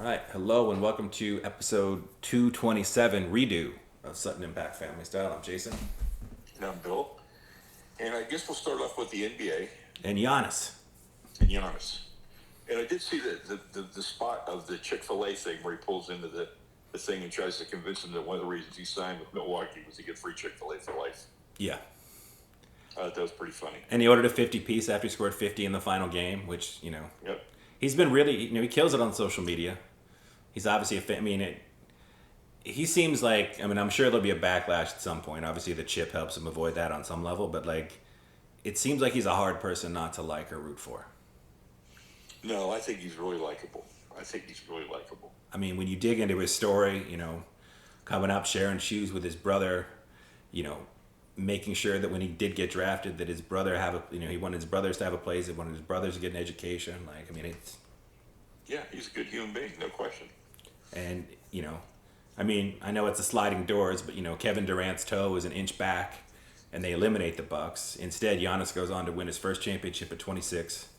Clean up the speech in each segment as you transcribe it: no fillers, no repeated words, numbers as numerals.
All right, hello and welcome to episode 227 redo of Sutton Impact Family Style. I'm Jason. And I'm Bill. And I guess we'll start off with the NBA And Giannis. and Giannis. And I did see the spot of the Chick-fil-A thing where he pulls into the thing and tries to convince him that one of the reasons he signed with Milwaukee was to get free Chick-fil-A for life. Yeah. That was pretty funny. And he ordered a 50 piece after he scored 50 in the final game, which, Yep. he's been really, he kills it on social media. He's obviously a fan. He seems like, I'm sure there'll be a backlash at some point. Obviously, the chip helps him avoid that on some level, but, it seems like he's a hard person not to like or root for. No, I think he's really likable. When you dig into his story, coming up, sharing shoes with his brother, making sure that when he did get drafted, that his brother he wanted his brothers to have a place, he wanted his brothers to get an education. It's... Yeah, he's a good human being, no question. And, I know it's a sliding doors, but, Kevin Durant's toe is an inch back, and they eliminate the Bucks. Instead, Giannis goes on to win his first championship at 26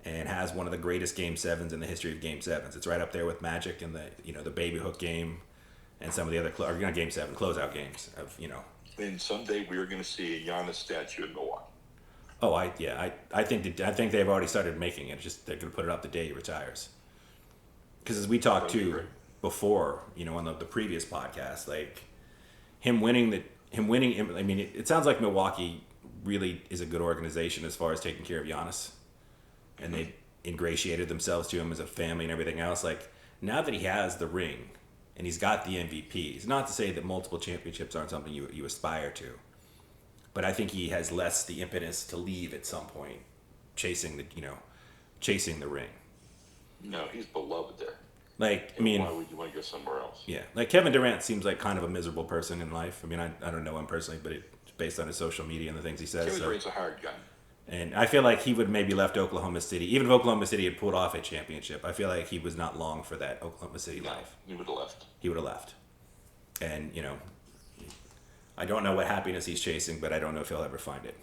and has one of the greatest Game 7s in the history of Game 7s. It's right up there with Magic and the baby hook game and some of the other, not Game 7, closeout games of, And someday we are going to see a Giannis statue in Milwaukee. Oh, I think they've already started making it. It's just they're going to put it up the day he retires. Because as we talked to before, on the previous podcast, him winning. It sounds like Milwaukee really is a good organization as far as taking care of Giannis, and they ingratiated themselves to him as a family and everything else. Now that he has the ring and he's got the MVP, it's not to say that multiple championships aren't something you aspire to. But I think he has less the impetus to leave at some point, chasing the ring. No, he's beloved there. Why would you want to go somewhere else? Yeah, Kevin Durant seems like kind of a miserable person in life. I don't know him personally, but it's based on his social media and the things he says. Kevin Durant's a hard guy. And I feel like he would maybe left Oklahoma City. Even if Oklahoma City had pulled off a championship, I feel like he was not long for that Oklahoma City life. He would have left. He would have left. And, I don't know what happiness he's chasing, but I don't know if he'll ever find it.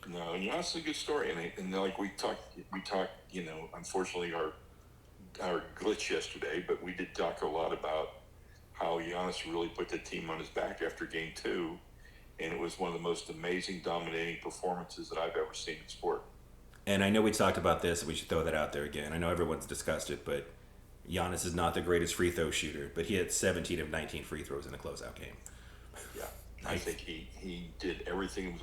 No, and that's a good story. And like we talked, unfortunately our glitch yesterday, but we did talk a lot about how Giannis really put the team on his back after Game 2, and it was one of the most amazing, dominating performances that I've ever seen in sport. And I know we talked about this, we should throw that out there again. I know everyone's discussed it, but Giannis is not the greatest free throw shooter, but he had 17 of 19 free throws in a closeout game. Yeah, I think he did everything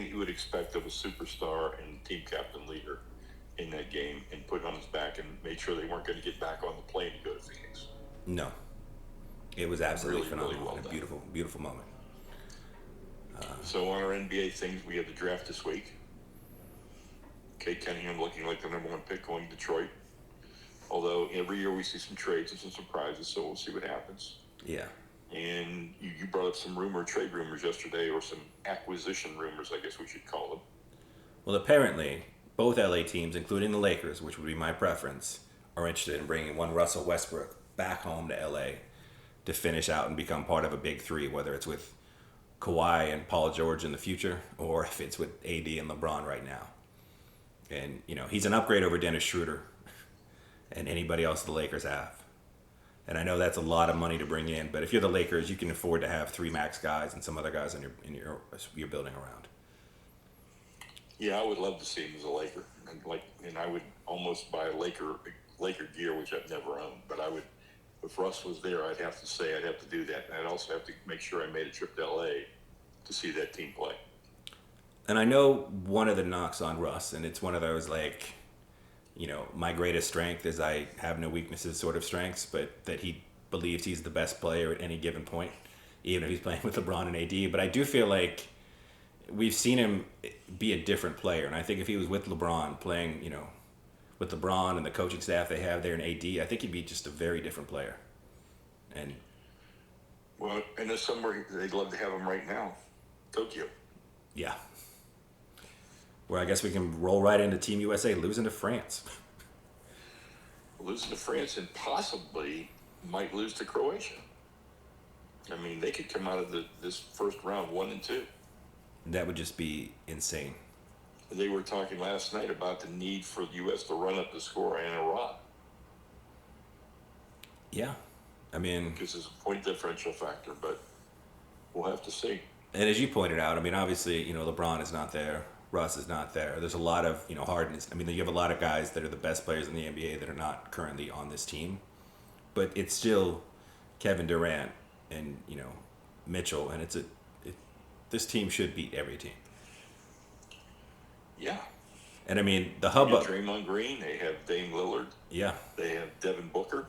you would expect of a superstar and team captain leader in that game, and put it on his back and made sure they weren't going to get back on the plane to go to Phoenix. No. It was absolutely phenomenal. Really well a done. beautiful, beautiful moment. So on our NBA things, we have the draft this week. Kate Cunningham looking like the number one pick going to Detroit. Although every year we see some trades and some surprises, so we'll see what happens. Yeah. And you brought up some trade rumors yesterday, or some acquisition rumors, I guess we should call them. Well, apparently, both LA teams, including the Lakers, which would be my preference, are interested in bringing one Russell Westbrook back home to LA to finish out and become part of a big three, whether it's with Kawhi and Paul George in the future, or if it's with AD and LeBron right now. And, he's an upgrade over Dennis Schroeder and anybody else the Lakers have. And I know that's a lot of money to bring in, but if you're the Lakers, you can afford to have three max guys and some other guys in your building around. Yeah, I would love to see him as a Laker, and I would almost buy a Laker gear, which I've never owned. But I would, if Russ was there, I'd have to do that, and I'd also have to make sure I made a trip to LA to see that team play. And I know one of the knocks on Russ, and it's one of those my greatest strength is I have no weaknesses sort of strengths, but that he believes he's the best player at any given point, even if he's playing with LeBron and AD. But I do feel like we've seen him be a different player. And I think if he was with LeBron, playing, with LeBron and the coaching staff they have there in AD, I think he'd be just a very different player. And there's somewhere they'd love to have him right now, Tokyo. Yeah. Where I guess we can roll right into Team USA losing to France. Losing to France, and possibly might lose to Croatia. They could come out of this first round 1-2. That would just be insane. They were talking last night about the need for the U.S. to run up the score in Iran. Yeah, I mean, because there's a point differential factor, but we'll have to see. and as you pointed out, I mean, obviously, LeBron is not there. Russ is not there. There's a lot of, Harden is. I mean, you have a lot of guys that are the best players in the NBA that are not currently on this team. But it's still Kevin Durant and, Mitchell. And this team should beat every team. Yeah. And I mean, the They got hubbub. Draymond Green. They have Dame Lillard. Yeah. They have Devin Booker.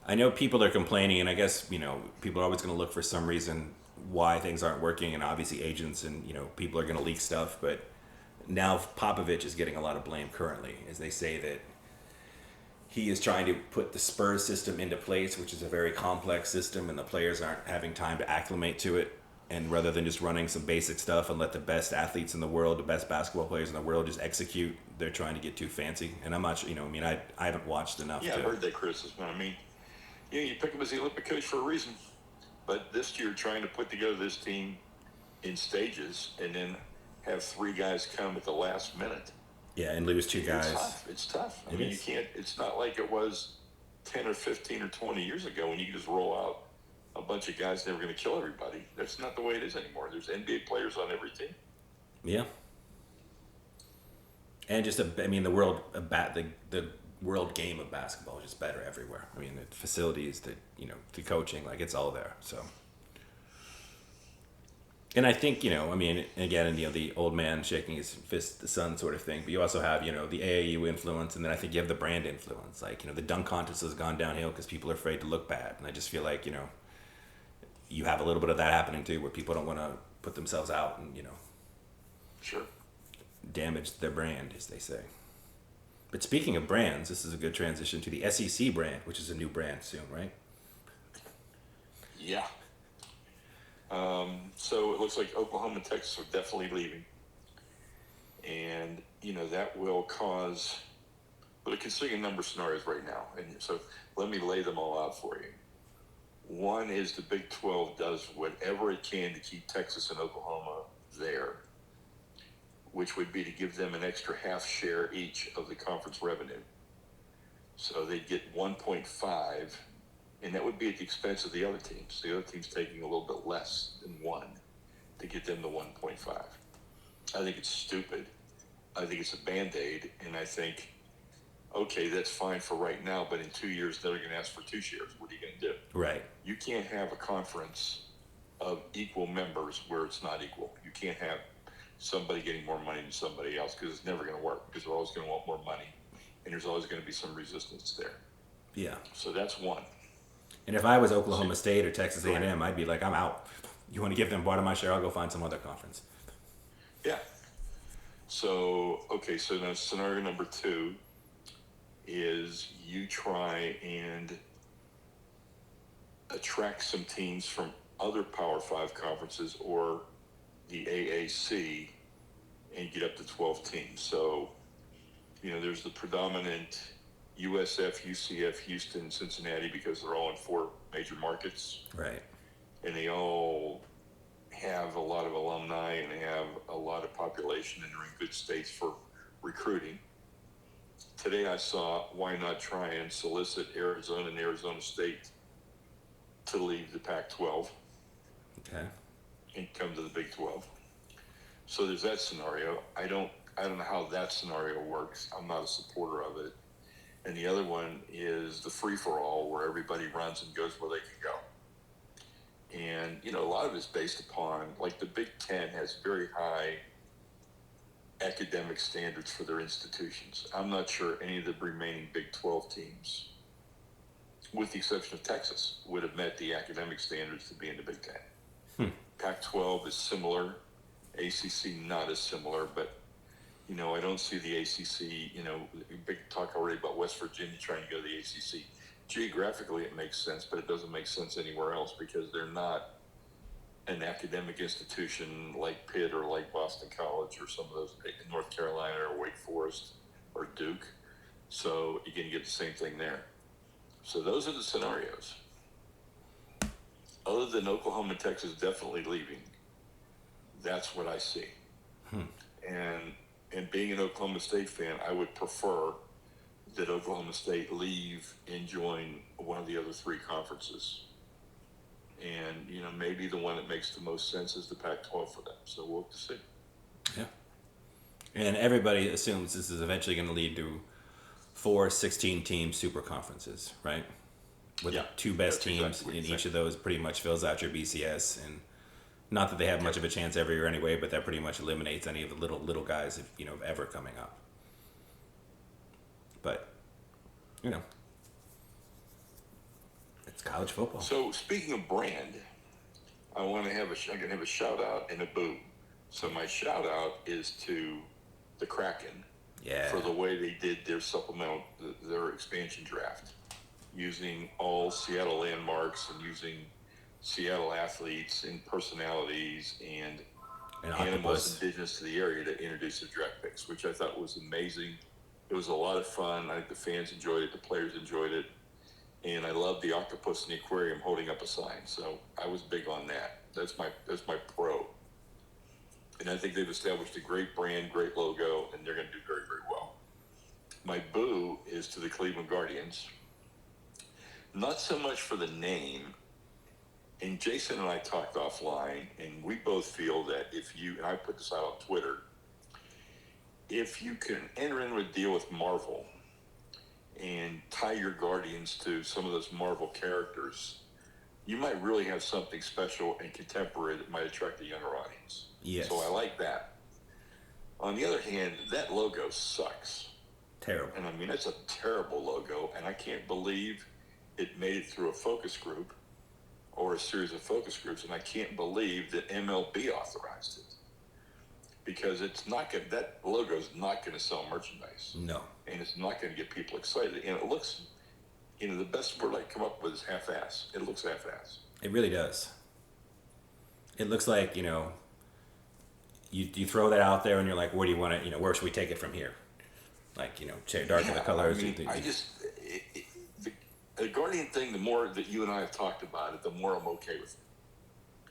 I know people are complaining, and I guess, people are always going to look for some reason why things aren't working. And obviously, agents and, people are going to leak stuff. But now Popovich is getting a lot of blame currently, as they say that he is trying to put the Spurs system into place, which is a very complex system, and the players aren't having time to acclimate to it. And rather than just running some basic stuff and let the best athletes in the world, the best basketball players in the world just execute, they're trying to get too fancy. And I'm not sure, I haven't watched enough. Yeah, I heard that criticism. I mean, you pick him as the Olympic coach for a reason. But this year, trying to put together this team in stages and then have 3 guys come at the last minute. Yeah, and lose 2 guys. It's tough. I mean, you can't. It's not like it was 10 or 15 or 20 years ago when you could just roll out a bunch of guys that were going to kill everybody. That's not the way it is anymore. There's NBA players on every team. Yeah. And just the world game of basketball is just better everywhere. I mean, the facilities, the coaching, like it's all there. So. And I think, again, the old man shaking his fist at the sun sort of thing. But you also have, the AAU influence, and then I think you have the brand influence. Like, the dunk contest has gone downhill because people are afraid to look bad. And I just feel like, you have a little bit of that happening too, where people don't want to put themselves out and, Sure. damage their brand, as they say. But speaking of brands, this is a good transition to the SEC brand, which is a new brand soon, right? Yeah. So it looks like Oklahoma and Texas are definitely leaving. And, that will cause, but considering a number of scenarios right now. And so let me lay them all out for you. One is the Big 12 does whatever it can to keep Texas and Oklahoma there, which would be to give them an extra half share each of the conference revenue. So they'd get 1.5, and that would be at the expense of the other teams. The other team's taking a little bit less than 1 to get them to 1.5. I think it's stupid. I think it's a Band-Aid, and I think, okay, that's fine for right now, but in 2 years, they're going to ask for 2 shares. What are you going to do? Right. You can't have a conference of equal members where it's not equal. You can't have somebody getting more money than somebody else because it's never going to work because they're always going to want more money, and there's always going to be some resistance there. Yeah. So that's one. And if I was Oklahoma State or Texas A&M, I'd be like, I'm out. You want to give them part of my share? I'll go find some other conference. Yeah. So, okay, so now scenario number 2 is you try and attract some teams from other Power 5 conferences or the AAC and get up to 12 teams. So, there's the predominant USF, UCF, Houston, Cincinnati, because they're all in 4 major markets. Right. And they all have a lot of alumni and they have a lot of population and they're in good states for recruiting. Today I saw why not try and solicit Arizona and Arizona State to leave the Pac-12. Okay. And come to the Big 12. So there's that scenario. I don't know how that scenario works. I'm not a supporter of it. And the other one is the free-for-all where everybody runs and goes where they can go. And, a lot of it's based upon, like the Big Ten has very high academic standards for their institutions. I'm not sure any of the remaining Big 12 teams, with the exception of Texas, would have met the academic standards to be in the Big Ten. Pac-12 is similar. ACC not as similar, but, I don't see the ACC, big talk already about West Virginia trying to go to the ACC. Geographically, it makes sense, but it doesn't make sense anywhere else because they're not an academic institution like Pitt or like Boston College or some of those in North Carolina or Wake Forest or Duke. So you're going to get the same thing there. So those are the scenarios. Other than Oklahoma and Texas definitely leaving, that's what I see. And being an Oklahoma State fan, I would prefer did Oklahoma State leave and join one of the other three conferences? And, maybe the one that makes the most sense is the Pac-12 for them. So we'll have to see. Yeah. And everybody assumes this is eventually going to lead to 4 16-team super conferences, right? With the two best teams in each of those pretty much fills out your BCS. And not that they have much of a chance every year anyway, but that pretty much eliminates any of the little guys, ever coming up. But, it's college football. So speaking of brand, I'm going to have a shout out and a boo. So my shout out is to the Kraken for the way they did their their expansion draft, using all Seattle landmarks and using Seattle athletes and personalities and animals indigenous to the area to introduce their draft picks, which I thought was amazing. It was a lot of fun. I think the fans enjoyed it. The players enjoyed it. And I love the octopus in the aquarium holding up a sign. So I was big on that. That's my pro. And I think they've established a great brand, great logo, and they're going to do very, very well. My boo is to the Cleveland Guardians. Not so much for the name. And Jason and I talked offline, and we both feel that and I put this out on Twitter, if you can enter into a deal with Marvel and tie your Guardians to some of those Marvel characters, you might really have something special and contemporary that might attract a younger audience. Yes. So I like that. On the other hand, that logo sucks. Terrible. And I mean, it's a terrible logo, and I can't believe it made it through a focus group or a series of focus groups, and I can't believe that MLB authorized it. Because that logo is not going to sell merchandise. No. And it's not going to get people excited. And it looks, the best word I come up with is half-ass. It looks half-ass. It really does. It looks like, you throw that out there and you're like, where do you want to, where should we take it from here? Like, darken the colors. I mean, the Guardian thing, the more that you and I have talked about it, the more I'm okay with it.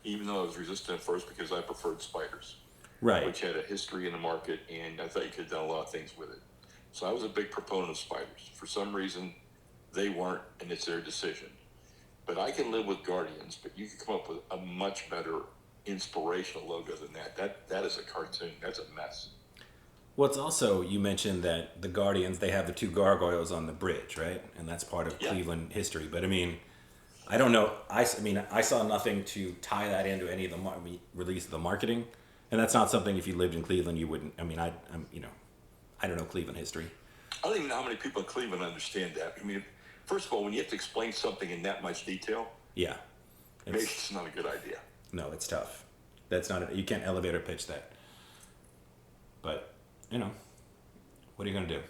Even though I was resistant at first because I preferred spiders. Right. Which had a history in the market, and I thought you could have done a lot of things with it. So I was a big proponent of spiders. For some reason, they weren't, and it's their decision. But I can live with Guardians, but you can come up with a much better inspirational logo than that. That is a cartoon. That's a mess. Well, it's also, you mentioned that the Guardians, they have the 2 gargoyles on the bridge, right? And that's part of Cleveland history. But, I mean, I don't know. I saw nothing to tie that into any of the release of the marketing. And that's not something, if you lived in Cleveland, you wouldn't. I mean, I don't know Cleveland history. I don't even know how many people in Cleveland understand that. I mean, first of all, when you have to explain something in that much detail, maybe it's not a good idea. No, it's tough. You can't elevator pitch that. But, what are you going to do?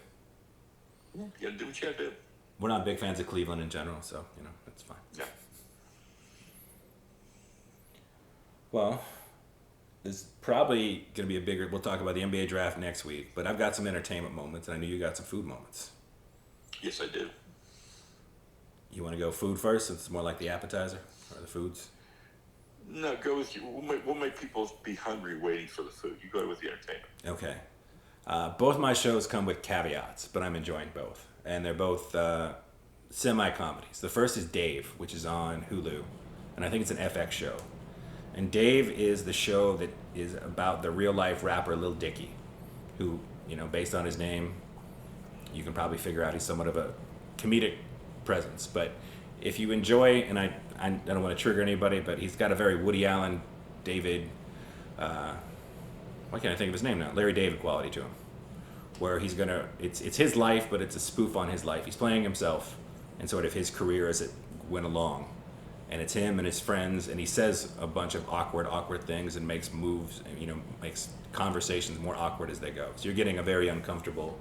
You got to do what you got to do. We're not big fans of Cleveland in general, so, it's fine. Yeah. Well, there's probably going to be we'll talk about the NBA draft next week, but I've got some entertainment moments, and I know you got some food moments. Yes, I do. You want to go food first, since it's more like the appetizer, or the foods? No, go with you. We'll make people be hungry waiting for the food. You go with the entertainment. Okay. Both my shows come with caveats, but I'm enjoying both. And they're both semi-comedies. The first is Dave, which is on Hulu, and I think it's an FX show. And Dave is the show that is about the real-life rapper Lil Dicky, who, based on his name, you can probably figure out he's somewhat of a comedic presence. But if you enjoy, and I don't want to trigger anybody, but he's got a very Woody Allen, David, why can't I think of his name now? Larry David quality to him, where it's his life, but it's a spoof on his life. He's playing himself and sort of his career as it went along. And it's him and his friends, and he says a bunch of awkward things and makes moves, and, makes conversations more awkward as they go. So you're getting a very uncomfortable,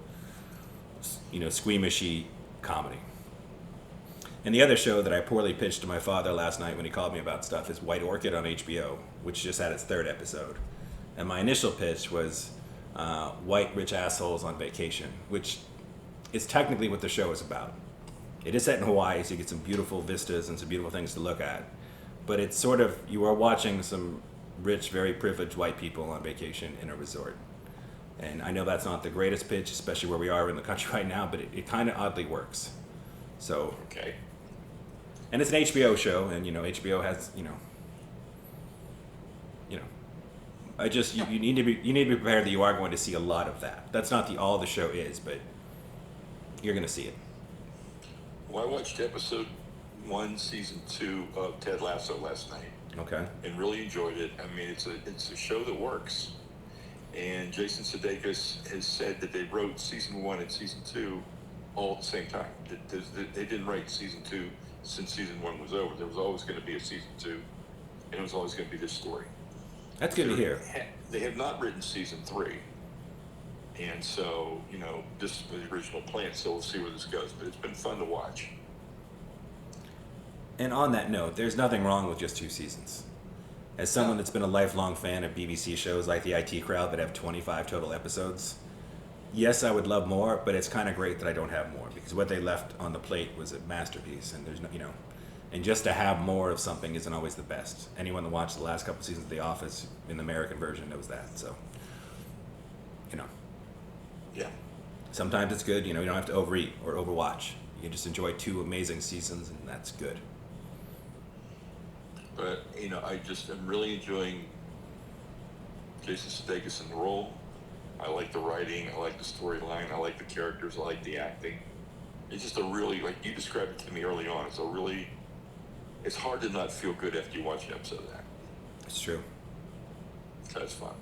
squeamishy comedy. And the other show that I poorly pitched to my father last night when he called me about stuff is White Orchid on HBO, which just had its 3rd episode. And my initial pitch was White Rich Assholes on Vacation, which is technically what the show is about. It is set in Hawaii, so you get some beautiful vistas and some beautiful things to look at. But it's sort of, you are watching some rich, very privileged white people on vacation in a resort. And I know that's not the greatest pitch, especially where we are in the country right now, but it kind of oddly works. So, Okay. and it's an HBO show, and HBO has I just you need to be prepared that you are going to see a lot of that. That's not all the show is, but you're going to see it. Well, I watched episode 1, season 2 of Ted Lasso last night. Okay. And really enjoyed it. I mean, it's a show that works. And Jason Sudeikis has said that they wrote season 1 and season 2 all at the same time. They didn't write season 2 since season 1 was over. There was always going to be a season 2, and it was always going to be this story. That's good to hear. They have not written season 3. And so, this is the original plan, so we'll see where this goes. But it's been fun to watch. And on that note, there's nothing wrong with just 2 seasons. As someone that's been a lifelong fan of BBC shows like the IT Crowd that have 25 total episodes, yes, I would love more, but it's kind of great that I don't have more, because what they left on the plate was a masterpiece, and there's and just to have more of something isn't always the best. Anyone that watched the last couple seasons of The Office in the American version knows that. So, Yeah. sometimes it's good. You don't have to overeat or overwatch. You can just enjoy 2 amazing seasons, and that's good. But, I'm really enjoying Jason Sudeikis in the role. I like the writing. I like the storyline. I like the characters. I like the acting. It's just a really, like you described it to me early on, it's hard to not feel good after you watch an episode of that. It's true. So it's fun.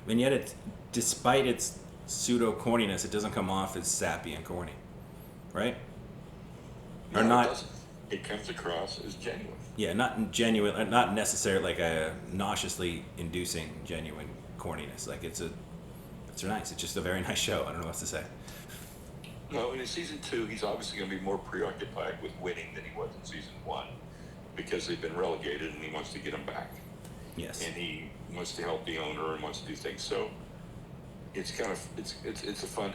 And yet, despite its pseudo corniness, it doesn't come off as sappy and corny, right? No, or not? It doesn't. It comes across as genuine. Yeah, not genuine, not necessarily like a nauseously inducing genuine corniness. Like it's nice. It's just a very nice show. I don't know what to say. No, and in season 2, he's obviously going to be more preoccupied with winning than he was in season 1, because they've been relegated, and he wants to get them back. Yes. And he wants to help the owner and wants to do things. So it's kind of it's a fun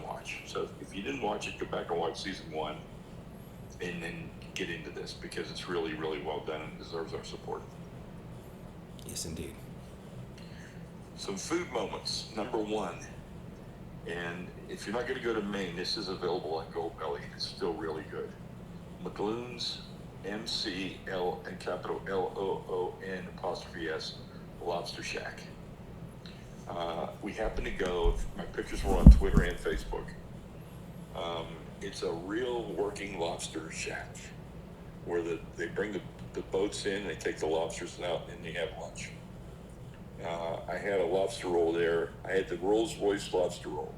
watch. So if you didn't watch it, go back and watch season 1, and then get into this, because it's really, really well done and deserves our support. Yes, indeed. Some food moments. Number 1, and if you're not going to go to Maine, this is available on Goldbelly. It's still really good. McLoon's, MCL and capital LOON''S Lobster Shack. We happened to go. My pictures were on Twitter and Facebook. It's a real working lobster shack where they bring the boats in, they take the lobsters out, and they have lunch. I had a lobster roll there. I had the Rolls Royce lobster roll,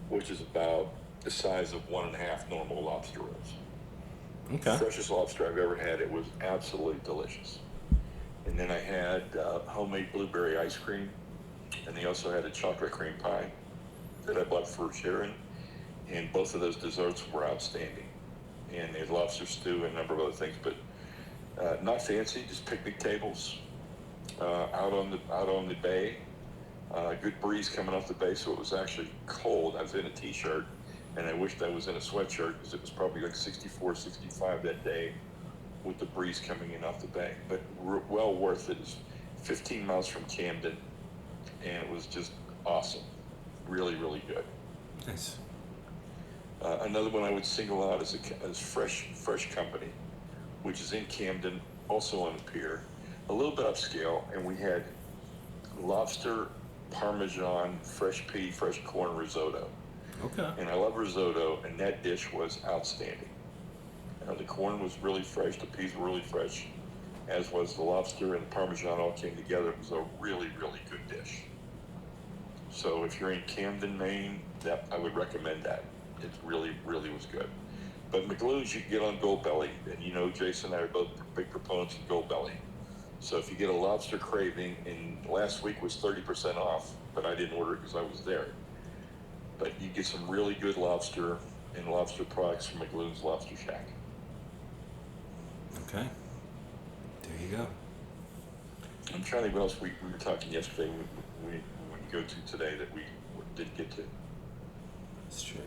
which is about the size of 1.5 normal lobster rolls. Okay. Freshest lobster I've ever had. It was absolutely delicious. And then I had homemade blueberry ice cream, and they also had a chocolate cream pie that I bought for Sharon, and both of those desserts were outstanding. And they had lobster stew and a number of other things, but not fancy, just picnic tables out on the bay. Good breeze coming off the bay, so it was actually cold. I was in a t-shirt, and I wished I was in a sweatshirt, because it was probably like 64, 65 that day with the breeze coming in off the bay. But well worth it. It's 15 miles from Camden, and it was just awesome. Really, really good. Nice. Another one I would single out is Fresh Company, which is in Camden, also on the pier, a little bit upscale, and we had lobster, Parmesan, fresh pea, fresh corn risotto. Okay. And I love risotto, and that dish was outstanding. The corn was really fresh, the peas were really fresh, as was the lobster, and the Parmesan all came together. It was a really, really good dish. So if you're in Camden, Maine, I would recommend that. It really, really was good. But McLoon's, you can get on Goldbelly, and Jason and I are both big proponents of Goldbelly. So if you get a lobster craving, and last week was 30% off, but I didn't order it because I was there. But you get some really good lobster and lobster products from McLoon's Lobster Shack. Okay. There you go. I'm trying to think what else we were talking yesterday we would go to today that we didn't get to. It's true.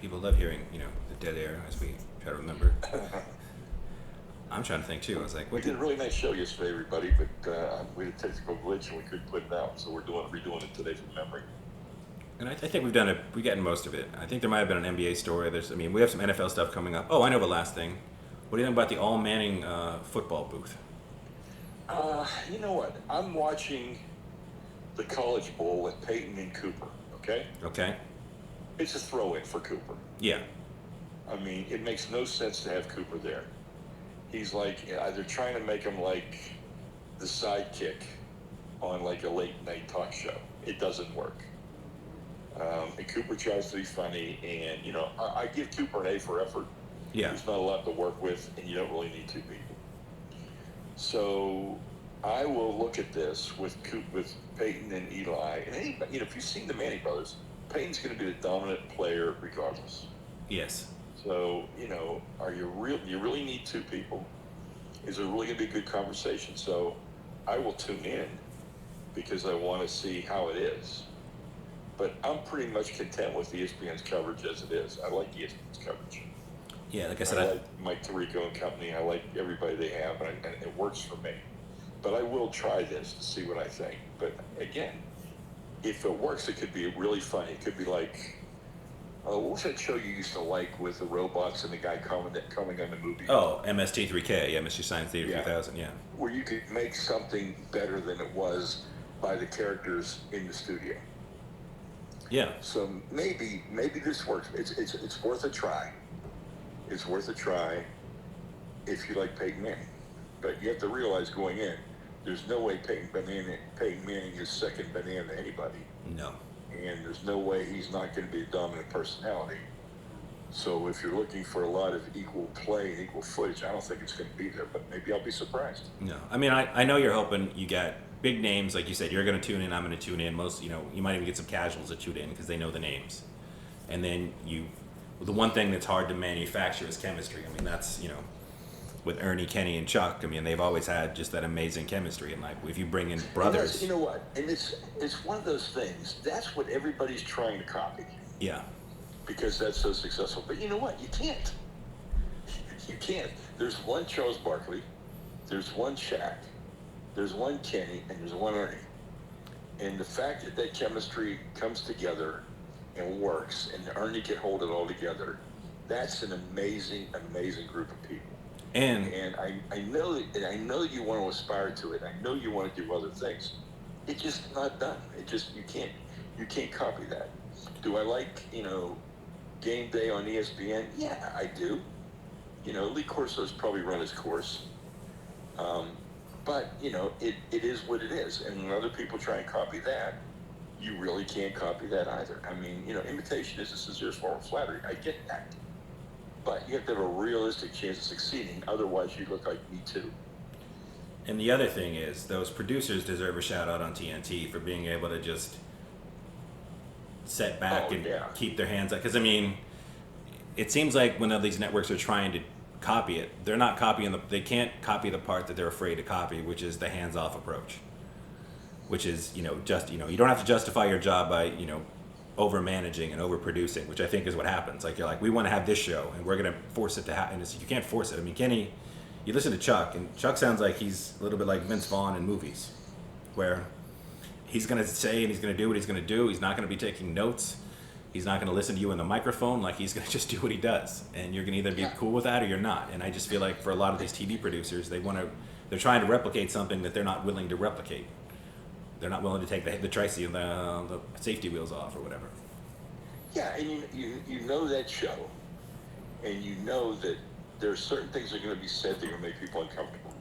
People love hearing, the dead air as we try to remember. I'm trying to think too. I was like, We did a really nice show yesterday, everybody, but we had a technical glitch and we couldn't put it out, so we're redoing it today from memory. And I think we've done it. We gotten most of it. I think there might have been an NBA story. We have some NFL stuff coming up. Oh, I know the last thing. What do you think about the All Manning football booth? You know what? I'm watching the College Bowl with Peyton and Cooper. Okay. Okay. It's a throw-in for Cooper. Yeah. I mean, it makes no sense to have Cooper there. He's like, they're trying to make him like the sidekick on like a late night talk show. It doesn't work. And Cooper tries to be funny, and I give Cooper an A for effort. Yeah. He's not a lot to work with, and you don't really need two people. So I will look at this with Peyton and Eli, and anybody. If you've seen the Manning brothers, Peyton's going to be the dominant player regardless. Yes. So are you really need two people? Is it really going to be a good conversation? So I will tune in because I want to see how it is. But I'm pretty much content with ESPN's coverage as it is. I like ESPN's coverage. Yeah, like I said, I like Mike Tirico and company. I like everybody they have, and it works for me. But I will try this to see what I think. But again, if it works, it could be really funny. It could be like, what was that show you used to like with the robots and the guy coming on the movie? Oh, MST3K, yeah, Mystery Science Theater 3000, yeah. Where you could make something better than it was by the characters in the studio. Yeah. So maybe this works. It's worth a try. It's worth a try if you like Peyton Manning. But you have to realize going in, there's no way Peyton Manning is second banana to anybody. No. And there's no way he's not going to be a dominant personality. So if you're looking for a lot of equal play and equal footage, I don't think it's going to be there, but maybe I'll be surprised. No. I mean, I know you're hoping you get big names, like you said, you're going to tune in, I'm going to tune in. Most, you might even get some casuals that tune in because they know the names. And then the one thing that's hard to manufacture is chemistry. I mean, that's, with Ernie, Kenny, and Chuck, I mean, they've always had just that amazing chemistry. And like, if you bring in brothers, you know what? And it's one of those things. That's what everybody's trying to copy. Yeah. Because that's so successful. But you know what? You can't. You can't. There's one Charles Barkley. There's one Shaq. There's one Kenny, and there's one Ernie. And the fact that chemistry comes together and works, and Ernie can hold it all together, that's an amazing, amazing group of people. And I know that you want to aspire to it. I know you want to do other things. It's just not done. You can't copy that. Do I like, Game Day on ESPN? Yeah, I do. Lee Corso's probably run his course. But, it is what it is. And when other people try and copy that, you really can't copy that either. I mean, imitation is a sincere form of flattery. I get that. But you have to have a realistic chance of succeeding. Otherwise, you look like Me Too. And the other thing is, those producers deserve a shout out on TNT for being able to just set back keep their hands up. Because, I mean, it seems like when all these networks are trying to copy it, they're not copying they can't copy the part that they're afraid to copy, which is the hands-off approach. Which is, you don't have to justify your job by, over managing and over producing, which I think is what happens. Like, you're like, we want to have this show and we're going to force it to happen. And you can't force it. I mean, Kenny, you listen to Chuck, and Chuck sounds like he's a little bit like Vince Vaughn in movies, where he's going to say and he's going to do what he's going to do. He's not going to be taking notes. He's not going to listen to you in the microphone. Like, he's going to just do what he does. And you're going to either be cool with that or you're not. And I just feel like for a lot of these TV producers, they're trying to replicate something that they're not willing to replicate. They're not willing to take the safety wheels off or whatever. Yeah, and you know that show, and you know that there are certain things that are going to be said that are going to make people uncomfortable.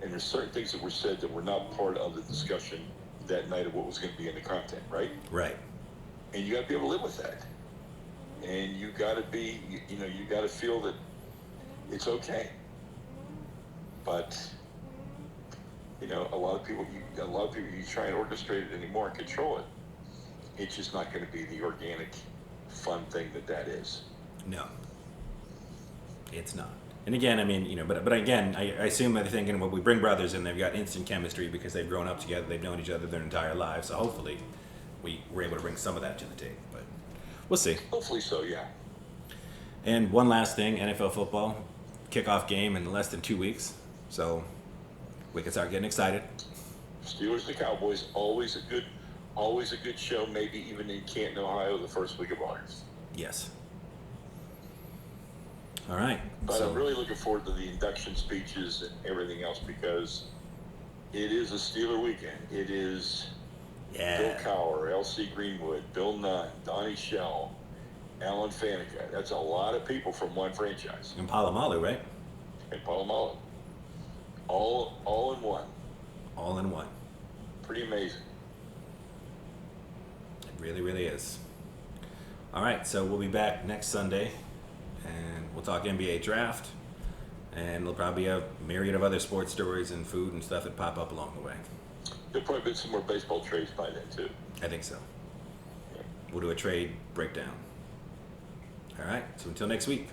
And there's certain things that were said that were not part of the discussion that night of what was going to be in the content, right? Right. And you got to be able to live with that. And you got to be, you got to feel that it's okay. But a lot of people you try and orchestrate it anymore and control it. It's just not going to be the organic, fun thing that is. No, it's not. And again, I mean, but again, I assume that they're thinking, well, we bring brothers in, they've got instant chemistry because they've grown up together, they've known each other their entire lives. So hopefully, we're able to bring some of that to the table. But we'll see. Hopefully so, yeah. And one last thing, NFL football. kickoff game in less than 2 weeks, so we can start getting excited. Steelers and Cowboys, always a good show. Maybe even in Canton, Ohio, the first week of August. Yes. All right. But I'm really looking forward to the induction speeches and everything else because it is a Steeler weekend. It is Bill Cowher, L.C. Greenwood, Bill Nunn, Donnie Shell, Alan Faneca. That's a lot of people from one franchise. And Palomalu, right? And Palomalu. All in one. All in one. Pretty amazing. It really, really is. All right, so we'll be back next Sunday, and we'll talk NBA draft, and there'll probably be a myriad of other sports stories and food and stuff that pop up along the way. There'll probably be some more baseball trades by then, too. I think so. Yeah. We'll do a trade breakdown. All right, so until next week.